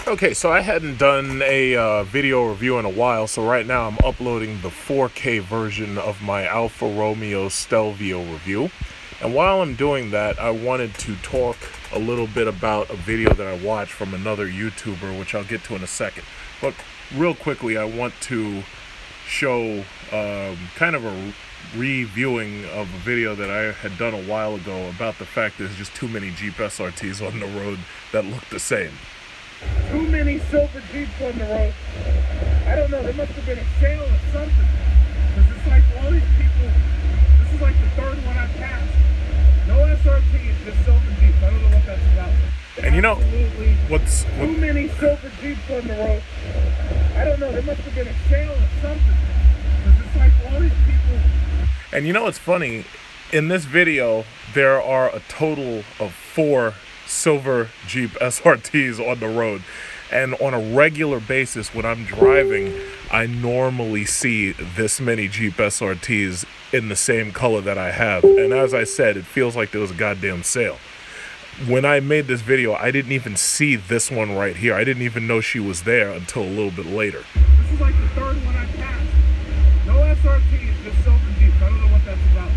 Okay, so I hadn't done a video review in a while, so right now I'm uploading the 4K version of my Alfa Romeo Stelvio review. And while I'm doing that, I wanted to talk a little bit about a video that I watched from another YouTuber, which I'll get to in a second. But real quickly, I want to show kind of a reviewing of a video that I had done a while ago about the fact there's just too many Jeep SRTs on the road that look the same. Too many silver Jeeps on the road. I don't know, there must have been a sale or something. Because it's like all these people, this is like the third one I've passed. No SRTs, just silver Jeeps. I don't know what that's about. And you know, what's too many silver Jeeps on the road. I don't know, there must have been a sale or something. Because it's like all these people. And you know what's funny? In this video, there are a total of 4 silver Jeep SRTs on the road, and on a regular basis when I'm driving, I normally see this many Jeep SRTs in the same color that I have. And as I said, it feels like there was a goddamn sale. When I made this video, I didn't even see this one right here. I didn't even know she was there until a little bit later. This is like the third one I passed. No SRTs, just silver Jeeps. I don't know what that's about.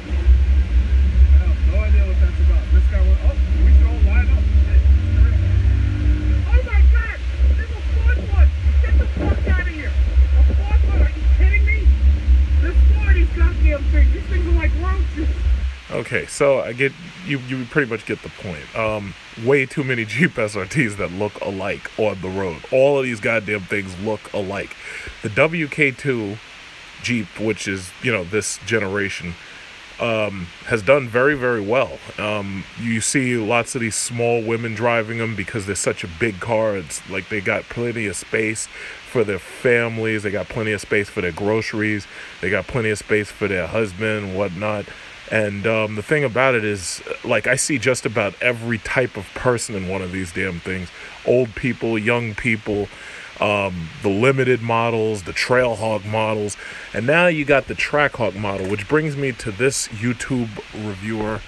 I have no idea what that's about. This guy went, oh, we should all line up. Oh my God, there's a fourth one. Get the fuck out of here. A fourth one, are you kidding me? There's 4 of these goddamn things. These things are like roaches. Okay, so I get, you pretty much get the point. Way too many Jeep SRTs that look alike on the road. All of these goddamn things look alike. The WK2 Jeep, which is, you know, this generation, has done very, very well. You see lots of these small women driving them because they're such a big car. It's like they got plenty of space for their families. They got plenty of space for their groceries. They got plenty of space for their husband and whatnot. And the thing about it is, like, I see just about every type of person in one of these damn things. Old people, young people, the limited models, the TRACKHAWK models, and now you got the TRACKHAWK model, which brings me to this YouTube reviewer,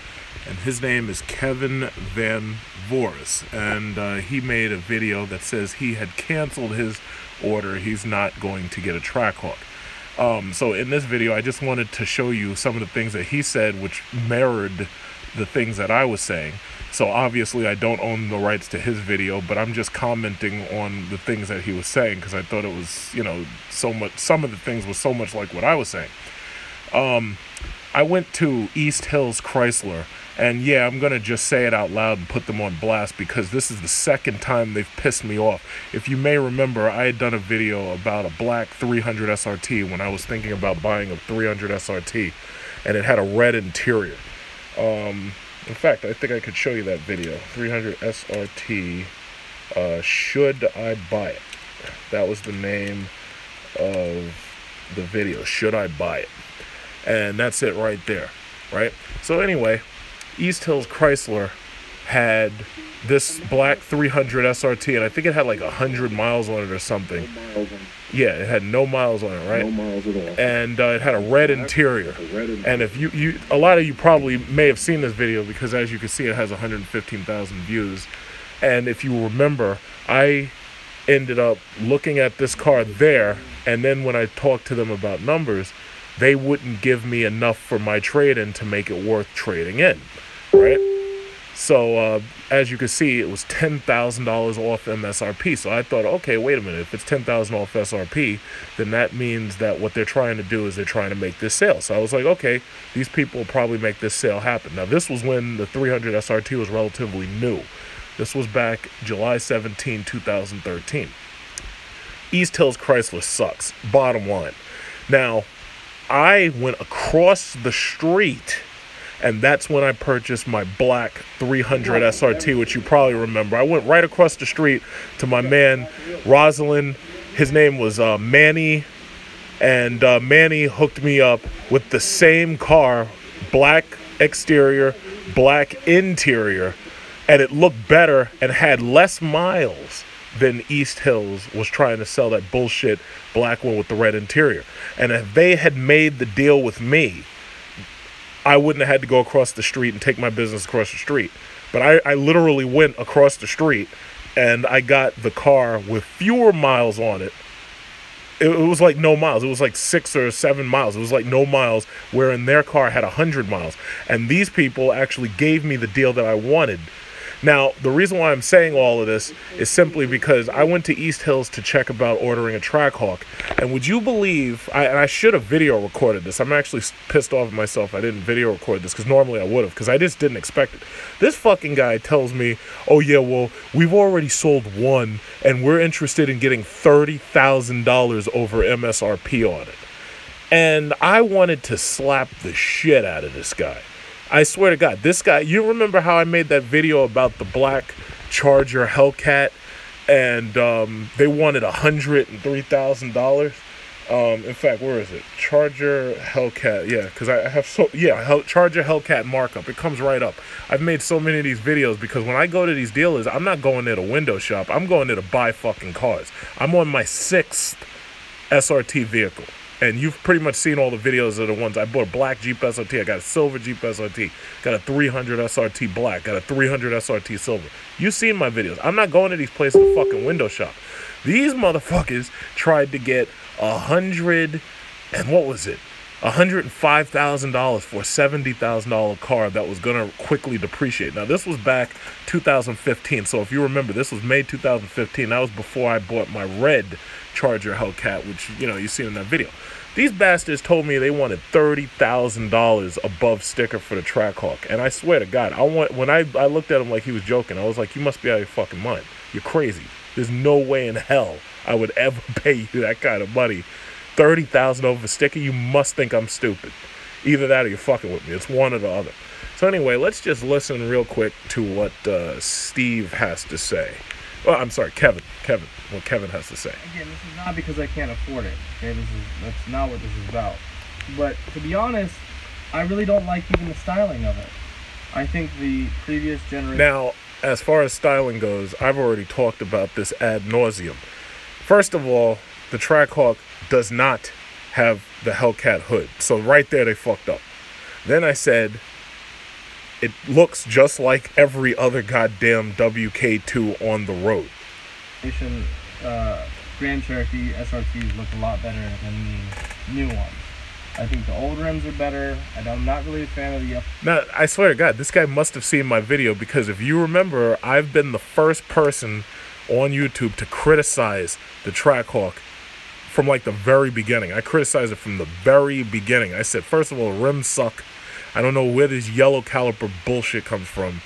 and his name is Kevin Van Voris, and he made a video that says he had canceled his order. He's not going to get a TRACKHAWK. So in this video, I just wanted to show you some of the things that he said, which mirrored the things that I was saying. So obviously I don't own the rights to his video, but I'm just commenting on the things that he was saying because I thought it was, you know, so much, some of the things was so much like what I was saying. I went to East Hills Chrysler, and yeah, I'm going to just say it out loud and put them on blast because this is the second time they've pissed me off. If you may remember, I had done a video about a black 300 SRT when I was thinking about buying a 300 SRT, and it had a red interior. In fact, I think I could show you that video. 300 SRT, Should I Buy It? That was the name of the video, Should I Buy It? And that's it right there, right? So anyway, East Hills Chrysler had this black 300 SRT, and I think it had like 100 miles on it or something. Yeah, it had no miles on it, right? No miles at all. And it had a red interior. And if a lot of you probably may have seen this video because, as you can see, it has 115,000 views. And if you remember, I ended up looking at this car there, and then when I talked to them about numbers, they wouldn't give me enough for my trade-in to make it worth trading in, right? So, as you can see, it was $10,000 off MSRP. So I thought, okay, wait a minute. If it's $10,000 off SRP, then that means that what they're trying to do is they're trying to make this sale. So I was like, okay, these people will probably make this sale happen. Now, this was when the 300 SRT was relatively new. This was back July 17, 2013. East Hills Chrysler sucks, bottom line. Now, I went across the street, and that's when I purchased my black 300 SRT, which you probably remember. I went right across the street to my man, Rosalind. His name was Manny, and Manny hooked me up with the same car, black exterior, black interior, and it looked better and had less miles than East Hills was trying to sell that bullshit black one with the red interior. And if they had made the deal with me, I wouldn't have had to go across the street and take my business across the street. But I literally went across the street and I got the car with fewer miles on it. It was like no miles. It was like 6 or 7 miles. It was like no miles, wherein their car had 100 miles. And these people actually gave me the deal that I wanted. Now, the reason why I'm saying all of this is simply because I went to East Hills to check about ordering a TRACKHAWK. And would you believe, and I should have video recorded this. I'm actually pissed off at myself I didn't video record this, because normally I would have, because I just didn't expect it. This fucking guy tells me, oh yeah, well, we've already sold one, and we're interested in getting $30,000 over MSRP on it. And I wanted to slap the shit out of this guy. I swear to God, this guy, you remember how I made that video about the black Charger Hellcat, and they wanted $103,000? In fact, where is it? Charger Hellcat, yeah, because I have Charger Hellcat markup. It comes right up. I've made so many of these videos because when I go to these dealers, I'm not going there to window shop. I'm going there to buy fucking cars. I'm on my 6th SRT vehicle. And you've pretty much seen all the videos of the ones. I bought a black Jeep SRT. I got a silver Jeep SRT. Got a 300 SRT black. Got a 300 SRT silver. You've seen my videos. I'm not going to these places to fucking window shop. These motherfuckers tried to get $105,000 for a $70,000 car that was going to quickly depreciate. Now, this was back 2015. So if you remember, this was May 2015. That was before I bought my red Charger Hellcat, which, you know, you seen in that video. These bastards told me they wanted $30,000 above sticker for the TRACKHAWK. And I swear to God, when I looked at him like he was joking, I was like, you must be out of your fucking mind. You're crazy. There's no way in hell I would ever pay you that kind of money. $30,000 over a sticker? You must think I'm stupid. Either that or you're fucking with me. It's one or the other. So anyway, let's just listen real quick to what Steve has to say. Well, I'm sorry, Kevin. What Kevin has to say. Again, this is not because I can't afford it. Okay, that's not what this is about. But to be honest, I really don't like even the styling of it. I think the previous generation. Now, as far as styling goes, I've already talked about this ad nauseum. First of all, the TRACKHAWK does not have the Hellcat hood. So right there, they fucked up. Then I said, it looks just like every other goddamn WK2 on the road. Grand Cherokee SRTs look a lot better than the new ones. I think the old rims are better. I'm not really a fan of the... Now, I swear to God, this guy must have seen my video, because if you remember, I've been the first person on YouTube to criticize the TRACKHAWK from like the very beginning. I criticized it from the very beginning. I said, first of all, rims suck. I don't know where this yellow caliper bullshit comes from,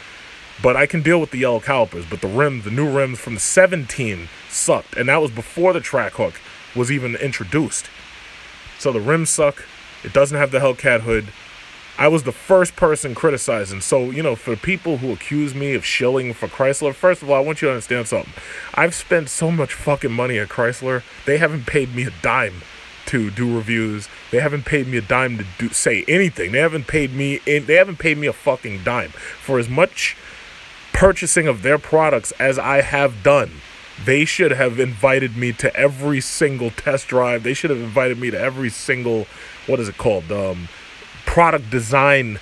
but I can deal with the yellow calipers. But the rims, the new rims from the 17 sucked, and that was before the TRACKHAWK was even introduced. So the rims suck. It doesn't have the Hellcat hood. I was the first person criticizing. So, you know, for people who accuse me of shilling for Chrysler, first of all, I want you to understand something. I've spent so much fucking money at Chrysler. They haven't paid me a dime to do reviews. They haven't paid me a dime to say anything. They haven't paid me a fucking dime. For as much purchasing of their products as I have done, they should have invited me to every single test drive. They should have invited me to every single, what is it called, product design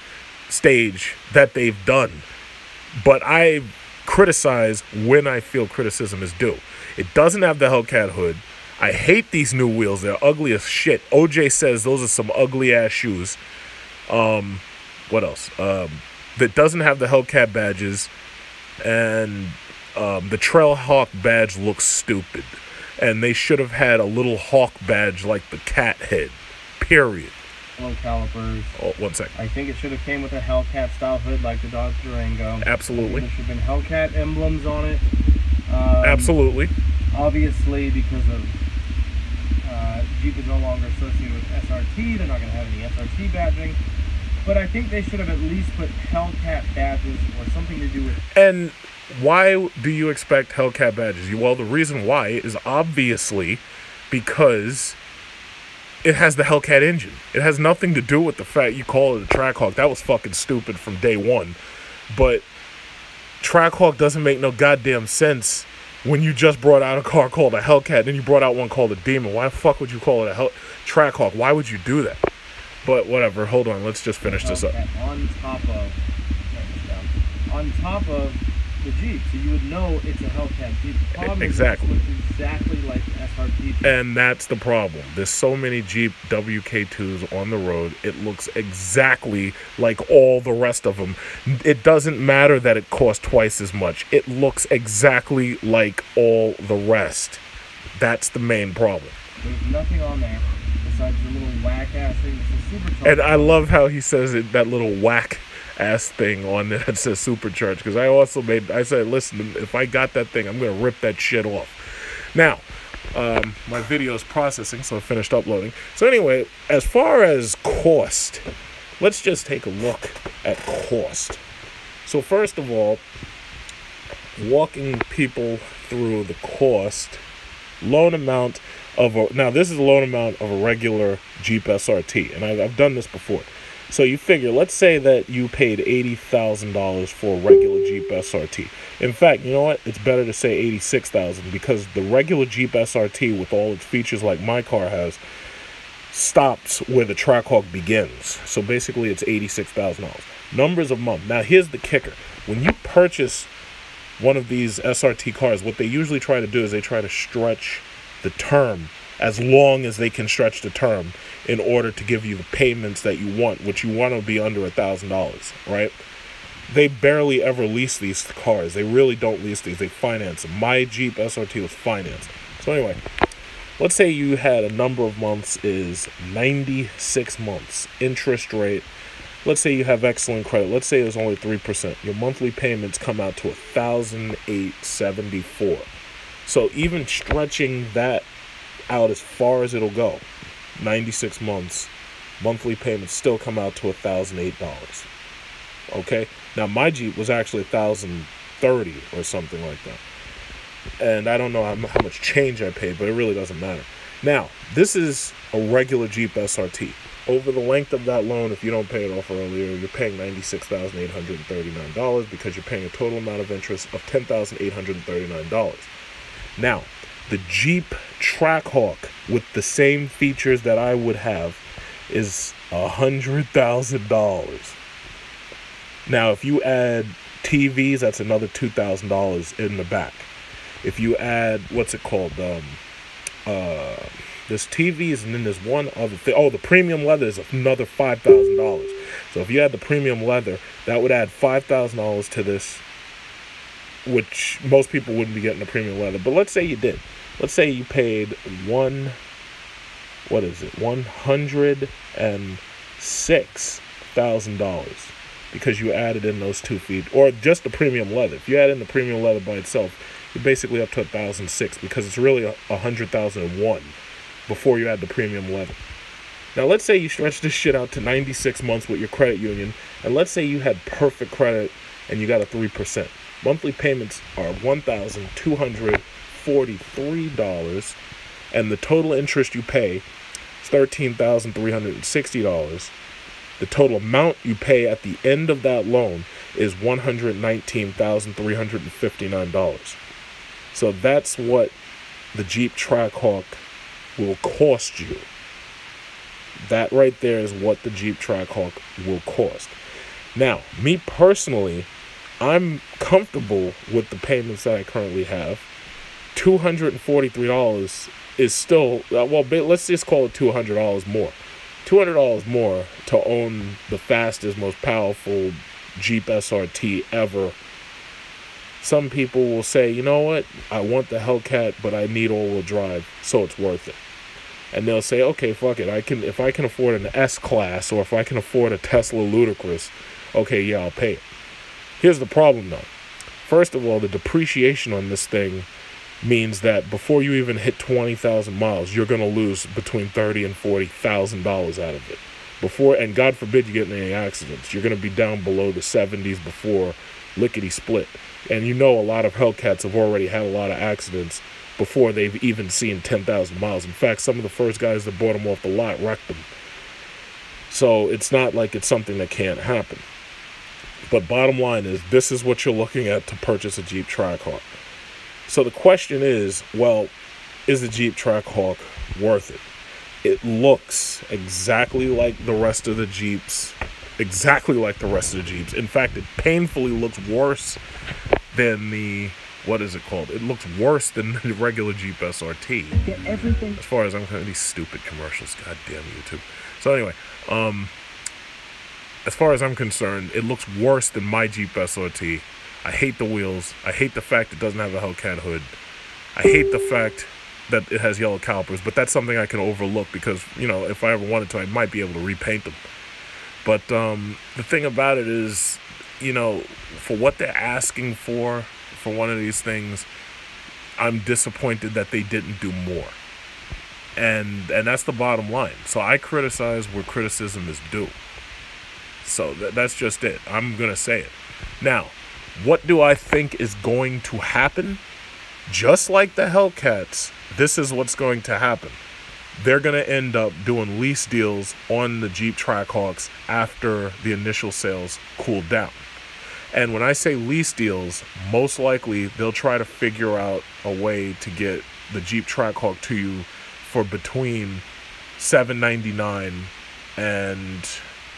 stage that they've done. But I criticize when I feel criticism is due. It doesn't have the Hellcat hood. I hate these new wheels. They're ugly as shit. OJ says those are some ugly ass shoes. What else? That doesn't have the Hellcat badges, and the TRACKHAWK badge looks stupid. And they should have had a little hawk badge like the cat head. Period. Low calipers. Oh, 1 second. I think it should have came with a Hellcat style hood like the Dodge Durango. Absolutely. There should have been Hellcat emblems on it. Absolutely. Obviously, because of Jeep is no longer associated with SRT, they're not going to have any SRT badging. But I think they should have at least put Hellcat badges or something to do with... And why do you expect Hellcat badges? Well, the reason why is obviously because it has the Hellcat engine. It has nothing to do with the fact you call it a TRACKHAWK. That was fucking stupid from day one. But TRACKHAWK doesn't make no goddamn sense when you just brought out a car called a Hellcat, then you brought out one called a Demon. Why the fuck would you call it a TRACKHAWK? Why would you do that? But whatever, hold on, let's just finish this up. On top of the Jeep, so you would know it's a Hellcat Jeep. The problem Exactly. is it looks exactly like the SRT. And that's the problem. There's so many Jeep WK2s on the road. It looks exactly like all the rest of them. It doesn't matter that it costs twice as much. It looks exactly like all the rest. That's the main problem. There's nothing on there besides the little whack-ass thing that says supercharged. And I love how he says it, that little whack-ass thing on there that says supercharged. Because I said, listen, if I got that thing, I'm going to rip that shit off. Now, my video is processing, so I finished uploading. So anyway, as far as cost, let's just take a look at cost. So first of all, walking people through the cost, loan amount of now this is a loan amount of a regular Jeep SRT, and I've done this before. So you figure, let's say that you paid $80,000 for a regular Jeep SRT. In fact, you know what? It's better to say $86,000 because the regular Jeep SRT, with all its features like my car has, stops where the TRACKHAWK begins. So basically, it's $86,000. Numbers of month. Now, here's the kicker. When you purchase one of these SRT cars, what they usually try to do is they try to stretch the term as long as they can stretch the term in order to give you the payments that you want, which you want to be under $1,000, right? They barely ever lease these cars. They really don't lease these. They finance them. My Jeep SRT was financed. So anyway, let's say you had a number of months is 96 months. Interest rate, let's say you have excellent credit. Let's say it was only 3%. Your monthly payments come out to $1,874. So even stretching that out as far as it'll go, 96 months, monthly payments still come out to $1,008. Okay? Now, my Jeep was actually $1,030 or something like that. And I don't know how much change I paid, but it really doesn't matter. Now, this is a regular Jeep SRT. Over the length of that loan, if you don't pay it off earlier, you're paying $96,839 because you're paying a total amount of interest of $10,839. Now, the Jeep TRACKHAWK with the same features that I would have is $100,000. Now, if you add TVs, that's another $2,000 in the back. If you add, what's it called? There's TVs, and then there's one other thing. Oh, the premium leather is another $5,000. So if you add the premium leather, that would add $5,000 to this, which most people wouldn't be getting the premium leather. But let's say you did. Let's say you paid $106,000 because you added in those 2 feet, or just the premium leather. If you add in the premium leather by itself, you're basically up to $1,006 because it's really $100,001 before you add the premium leather. Now, let's say you stretch this shit out to 96 months with your credit union, and let's say you had perfect credit and you got a 3%. Monthly payments are $1,243, and the total interest you pay is $13,360. The total amount you pay at the end of that loan is $119,359. So that's what the Jeep TRACKHAWK will cost you. That right there is what the Jeep TRACKHAWK will cost. Now, me personally, I'm comfortable with the payments that I currently have. $243 is still, well, let's just call it $200 more. $200 more to own the fastest, most powerful Jeep SRT ever. Some people will say, you know what, I want the Hellcat, but I need all-wheel drive, so it's worth it. And they'll say, okay, fuck it, if I can afford an S-Class, or if I can afford a Tesla Ludicrous, okay, yeah, I'll pay it. Here's the problem, though. First of all, the depreciation on this thing means that before you even hit 20,000 miles, you're going to lose between $30,000 and $40,000 out of it. And God forbid you get in any accidents. You're going to be down below the 70s before lickety-split. And you know a lot of Hellcats have already had a lot of accidents before they've even seen 10,000 miles. In fact, some of the first guys that bought them off the lot wrecked them. So it's not like it's something that can't happen. But bottom line is, this is what you're looking at to purchase a Jeep TRACKHAWK. So the question is, well, is the Jeep TRACKHAWK worth it? It looks exactly like the rest of the Jeeps. Exactly like the rest of the Jeeps. In fact, it painfully looks worse than the, what is it called? It looks worse than the regular Jeep SRT. Get everything. As far as I'm concerned, these stupid commercials, goddamn YouTube. So anyway, as far as I'm concerned, it looks worse than my Jeep SRT. I hate the wheels. I hate the fact it doesn't have a Hellcat hood. I hate the fact that it has yellow calipers, but that's something I can overlook because, you know, if I ever wanted to, I might be able to repaint them. But the thing about it is, you know, for what they're asking for one of these things, I'm disappointed that they didn't do more. And that's the bottom line. So I criticize where criticism is due. So that's just it. I'm going to say it. Now, what do I think is going to happen? Just like the Hellcats, this is what's going to happen. They're going to end up doing lease deals on the Jeep TRACKHAWKs after the initial sales cool down. And when I say lease deals, most likely they'll try to figure out a way to get the Jeep TRACKHAWK to you for between $799 and,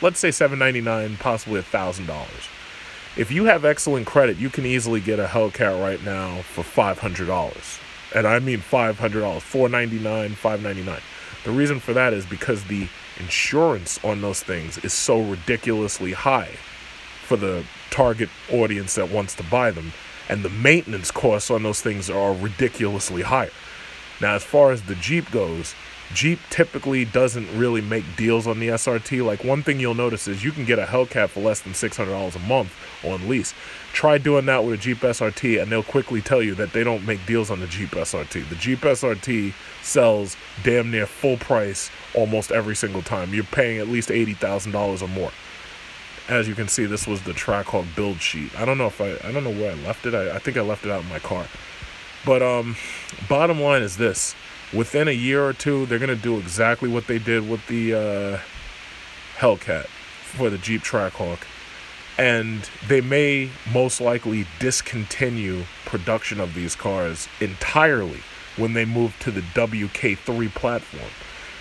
let's say $799, possibly $1,000. If you have excellent credit, you can easily get a Hellcat right now for $500. And I mean $500, $499, $599. The reason for that is because the insurance on those things is so ridiculously high for the target audience that wants to buy them, and the maintenance costs on those things are ridiculously higher. Now, as far as the Jeep goes, Jeep typically doesn't really make deals on the SRT. Like, one thing you'll notice is you can get a Hellcat for less than $600 a month on lease. Try doing that with a Jeep SRT, and they'll quickly tell you that they don't make deals on the Jeep SRT. The Jeep SRT sells damn near full price almost every single time. You're paying at least $80,000 or more. As you can see, this was the TRACKHAWK build sheet. I don't know where I left it. I think I left it out in my car. But bottom line is this. Within a year or two, they're going to do exactly what they did with the Hellcat for the Jeep TRACKHAWK. And they may most likely discontinue production of these cars entirely when they move to the WK3 platform.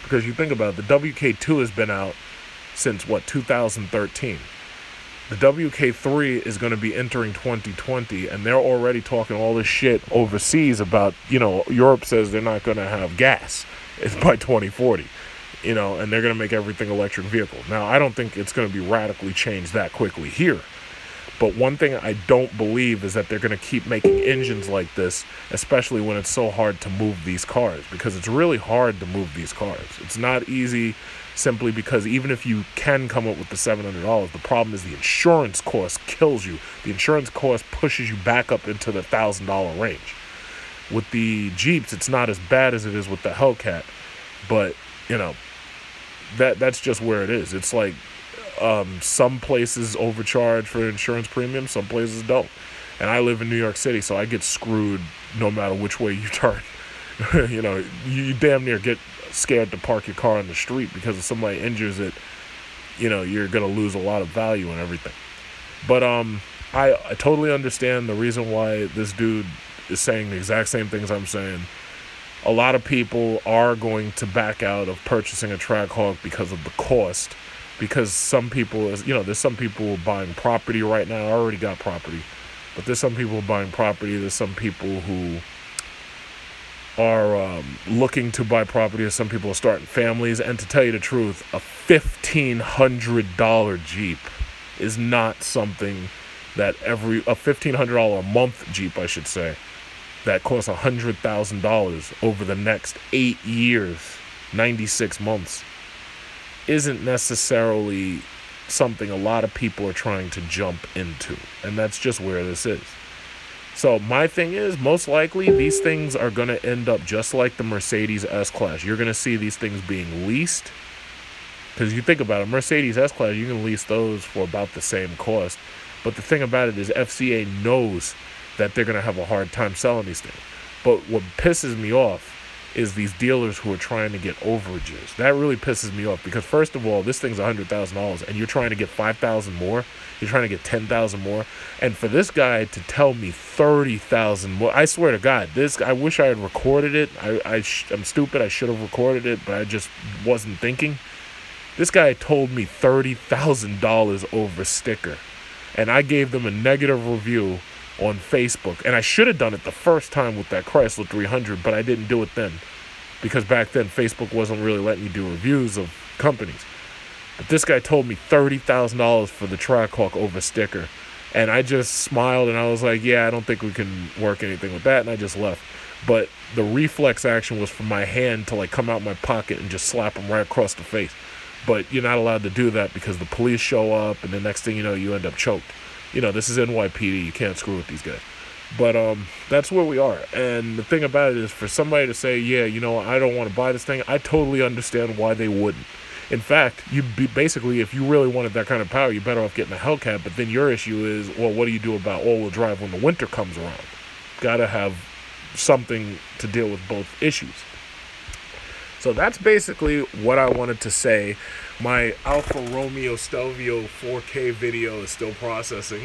Because you think about it, the WK2 has been out since, 2013. The WK3 is going to be entering 2020, and they're already talking all this shit overseas about, Europe says they're not going to have gas by 2040, and they're going to make everything electric vehicle. Now, I don't think it's going to be radically changed that quickly here. But one thing I don't believe is that they're going to keep making engines like this, especially when it's so hard to move these cars, because it's really hard to move these cars. It's not easy simply because even if you can come up with the $700, the problem is the insurance cost kills you. The insurance cost pushes you back up into the $1,000 range. With the Jeeps, it's not as bad as it is with the Hellcat, but, that's just where it is. It's like, some places overcharge for insurance premiums, some places don't. And I live in New York City, so I get screwed no matter which way you turn. You damn near get scared to park your car on the street because if somebody injures it, you're going to lose a lot of value and everything. But I totally understand the reason why this dude is saying the exact same things I'm saying. A lot of people are going to back out of purchasing a TRACKHAWK because of the cost. Because some people, there's some people buying property right now. I already got property. But there's some people buying property. There's some people who are looking to buy property. There's some people are starting families. And to tell you the truth, a $1,500 Jeep is not something that a $1,500 a month Jeep, I should say, that costs $100,000 over the next 8 years, 96 months. Isn't necessarily something a lot of people are trying to jump into. And that's just where this is. So my thing is, most likely these things are going to end up just like the Mercedes S-Class. You're going to see these things being leased. Because you think about it, Mercedes S-Class, you can lease those for about the same cost. But the thing about it is FCA knows that they're going to have a hard time selling these things. But what pisses me off is these dealers who are trying to get overages. That really pisses me off because, first of all, this thing's $100,000 and you're trying to get $5,000 more. You're trying to get $10,000 more. And for this guy to tell me $30,000 more, I swear to God, I wish I had recorded it. I'm stupid. I should have recorded it, but I just wasn't thinking. This guy told me $30,000 over sticker. And I gave them a negative review on Facebook. And I should have done it the first time with that Chrysler 300, but I didn't do it then. Because back then, Facebook wasn't really letting you do reviews of companies. But this guy told me $30,000 for the TRACKHAWK over sticker. And I just smiled and I was like, yeah, I don't think we can work anything with that. And I just left. But the reflex action was for my hand to like come out my pocket and just slap him right across the face. But you're not allowed to do that because the police show up and the next thing you know, you end up choked. You know, this is NYPD. You can't screw with these guys. But that's where we are. And the thing about it is for somebody to say, yeah, you know, I don't want to buy this thing, I totally understand why they wouldn't. In fact, basically, if you really wanted that kind of power, you're better off getting a Hellcat. But then your issue is, well, what do you do about all-wheel drive when the winter comes around? Got to have something to deal with both issues. So that's basically what I wanted to say. My Alfa Romeo Stelvio 4K video is still processing.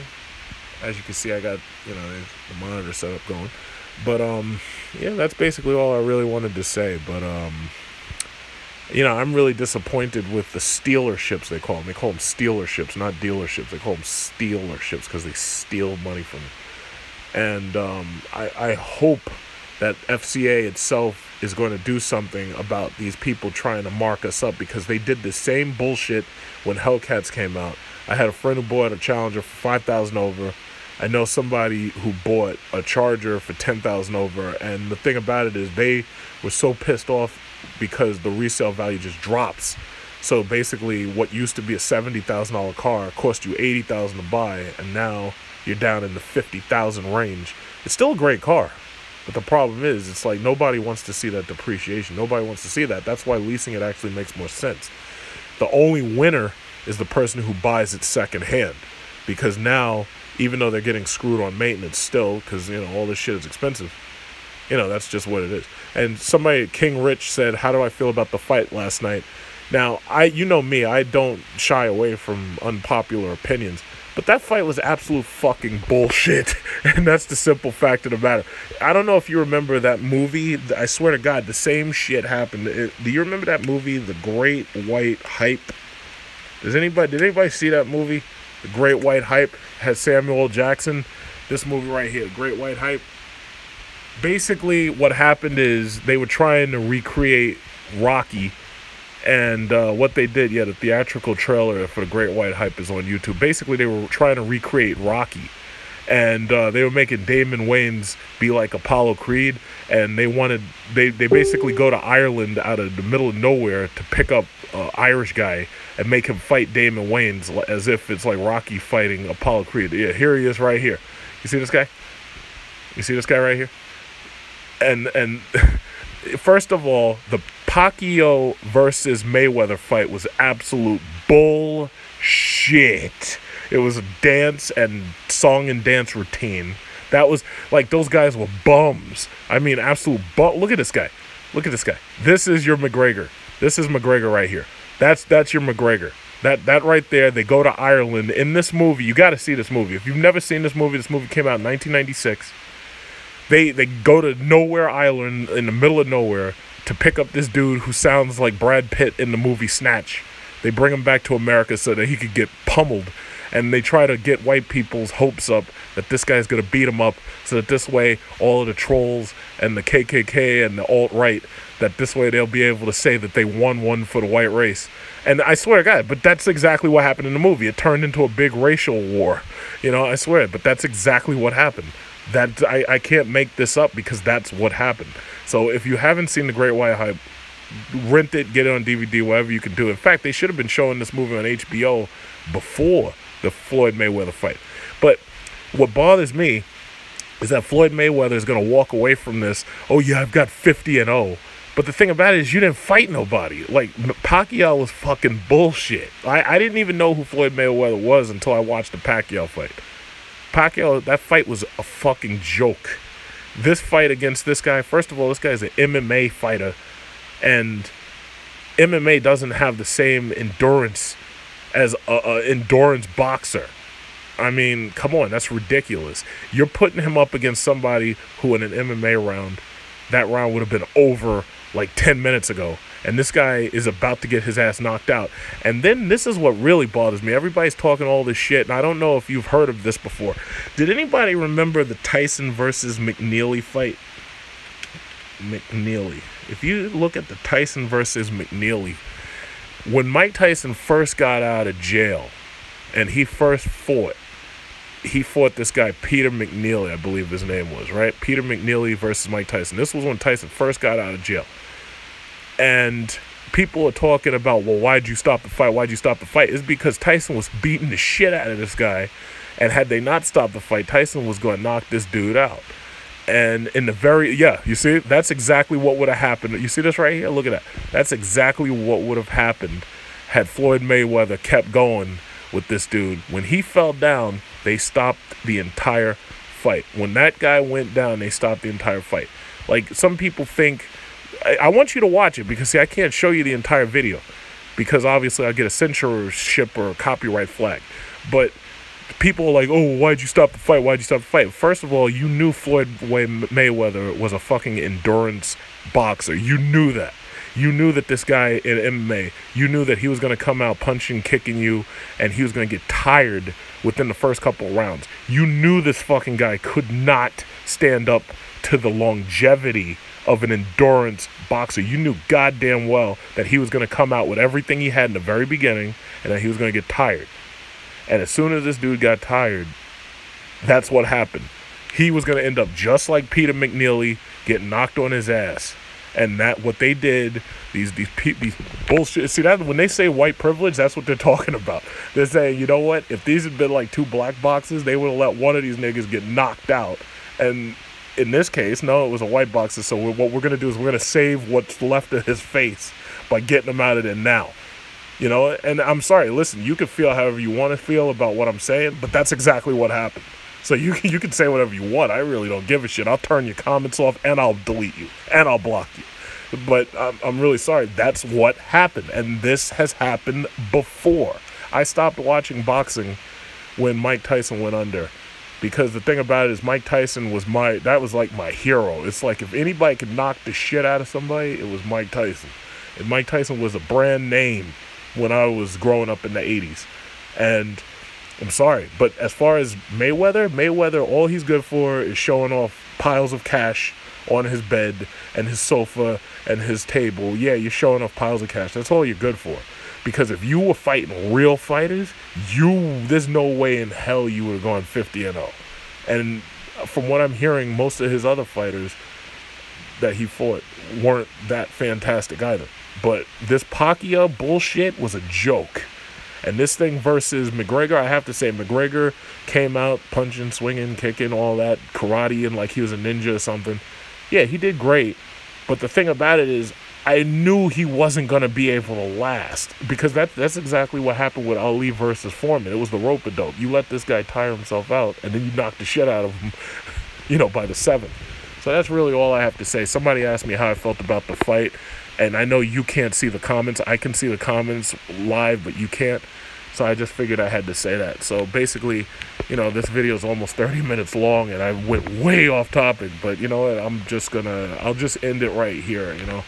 As you can see, I got, you know, the monitor setup going. But, yeah, that's basically all I really wanted to say. But, you know, I'm really disappointed with the stealerships, they call them. They call them stealerships, not dealerships. They call them stealerships because they steal money from you. And I hope that FCA itself is going to do something about these people trying to mark us up because they did the same bullshit when Hellcats came out. I had a friend who bought a Challenger for $5,000 over. I know somebody who bought a Charger for $10,000 over. And the thing about it is they were so pissed off because the resale value just drops. So basically what used to be a $70,000 car cost you $80,000 to buy, and now you're down in the $50,000 range. It's still a great car, but the problem is it's like nobody wants to see that depreciation. Nobody wants to see that. That's why leasing it actually makes more sense. The only winner is the person who buys it secondhand, because now, even though they're getting screwed on maintenance still, because, you know, all this shit is expensive, you know, that's just what it is. And somebody, King Rich, said, how do I feel about the fight last night? Now, you know me, I don't shy away from unpopular opinions, but that fight was absolute fucking bullshit. And that's the simple fact of the matter. I don't know if you remember that movie. I swear to God, the same shit happened. Do you remember that movie, The Great White Hype? Did anybody see that movie? The Great White Hype has Samuel L. Jackson. This movie right here, Great White Hype. Basically, what happened is they were trying to recreate Rocky, and what they did, yeah, the theatrical trailer for the Great White Hype is on YouTube. Basically, they were trying to recreate Rocky, and they were making Damon Wayans be like Apollo Creed, and they basically go to Ireland out of the middle of nowhere to pick up an Irish guy and make him fight Damon Wayans as if it's like Rocky fighting Apollo Creed. Yeah, here he is right here. You see this guy? You see this guy right here? And first of all, the Pacquiao versus Mayweather fight was absolute bullshit. It was a dance and song and dance routine. That was like, those guys were bums. I mean, absolute bum. Look at this guy. Look at this guy. This is your McGregor. This is McGregor right here. That's your McGregor. That right there. They go to Ireland in this movie. You got to see this movie. If you've never seen this movie came out in 1996. They go to nowhere Island in the middle of nowhere to pick up this dude who sounds like Brad Pitt in the movie Snatch. They bring him back to America so that he could get pummeled. And they try to get white people's hopes up that this guy's going to beat him up so that this way all of the trolls and the KKK and the alt-right, that this way they'll be able to say that they won one for the white race. And I swear to God, but that's exactly what happened in the movie. It turned into a big racial war. You know, I swear, but that's exactly what happened. That I can't make this up because that's what happened. So if you haven't seen The Great White Hype, rent it, get it on DVD, whatever you can do. In fact, they should have been showing this movie on HBO before the Floyd Mayweather fight. But what bothers me is that Floyd Mayweather is going to walk away from this, oh yeah, I've got 50-0. But the thing about it is you didn't fight nobody. Like, Pacquiao was fucking bullshit. I didn't even know who Floyd Mayweather was until I watched the Pacquiao fight. Pacquiao, that fight was a fucking joke. This fight against this guy, first of all, this guy is an MMA fighter, and MMA doesn't have the same endurance as an endurance boxer. I mean, come on, that's ridiculous. You're putting him up against somebody who in an MMA round, that round would have been over like 10 minutes ago. And this guy is about to get his ass knocked out. And then this is what really bothers me. Everybody's talking all this shit, and I don't know if you've heard of this before. Did anybody remember the Tyson versus McNeely fight? McNeely. If you look at the Tyson versus McNeely, when Mike Tyson first got out of jail and he first fought this guy, Peter McNeely, I believe his name was, right? Peter McNeely versus Mike Tyson. This was when Tyson first got out of jail. And people are talking about, well, why'd you stop the fight? Why'd you stop the fight? It's because Tyson was beating the shit out of this guy. And had they not stopped the fight, Tyson was going to knock this dude out. And in the you see, that's exactly what would have happened. You see this right here? Look at that. That's exactly what would have happened had Floyd Mayweather kept going with this dude. When he fell down, they stopped the entire fight. When that guy went down, they stopped the entire fight. Like, some people think, I want you to watch it because, see, I can't show you the entire video because obviously I get a censorship or a copyright flag. But people are like, oh, why'd you stop the fight? Why'd you stop the fight? First of all, you knew Floyd Mayweather was a fucking endurance boxer. You knew that. You knew that this guy in MMA, you knew that he was going to come out punching, kicking you, and he was going to get tired within the first couple of rounds. You knew this fucking guy could not stand up to the longevity of an endurance boxer. You knew goddamn well that he was going to come out with everything he had in the very beginning and that he was going to get tired. And as soon as this dude got tired, that's what happened. He was going to end up just like Peter McNeely, getting knocked on his ass. And that what they did, these bullshit. See, that when they say white privilege, that's what they're talking about. They're saying, you know what? If these had been like two black boxers, they would have let one of these niggas get knocked out. And in this case, no, it was a white boxer. So what we're going to do is we're going to save what's left of his face by getting him out of there now. You know, and I'm sorry, listen, you can feel however you want to feel about what I'm saying, but that's exactly what happened. So you can say whatever you want. I really don't give a shit. I'll turn your comments off, and I'll delete you, and I'll block you. But I'm really sorry. That's what happened, and this has happened before. I stopped watching boxing when Mike Tyson went under, because the thing about it is Mike Tyson was that was like my hero. It's like if anybody could knock the shit out of somebody, it was Mike Tyson. And Mike Tyson was a brand name when I was growing up in the 80s. And I'm sorry, but as far as Mayweather, all he's good for is showing off piles of cash on his bed and his sofa and his table. Yeah, you're showing off piles of cash. That's all you're good for. Because if you were fighting real fighters, there's no way in hell you would have gone 50-0. And from what I'm hearing, most of his other fighters that he fought weren't that fantastic either. But this Pacquiao bullshit was a joke. And this thing versus McGregor, I have to say, McGregor came out punching, swinging, kicking, all that, karate, and like he was a ninja or something. Yeah, he did great. But the thing about it is, I knew he wasn't going to be able to last. Because that's exactly what happened with Ali versus Foreman. It was the rope-a-dope. You let this guy tire himself out, and then you knock the shit out of him, you know, by the 7th. So that's really all I have to say. Somebody asked me how I felt about the fight. And I know you can't see the comments. I can see the comments live, but you can't. So I just figured I had to say that. So basically, you know, this video is almost 30 minutes long, and I went way off topic. But you know what? I'll just end it right here, you know.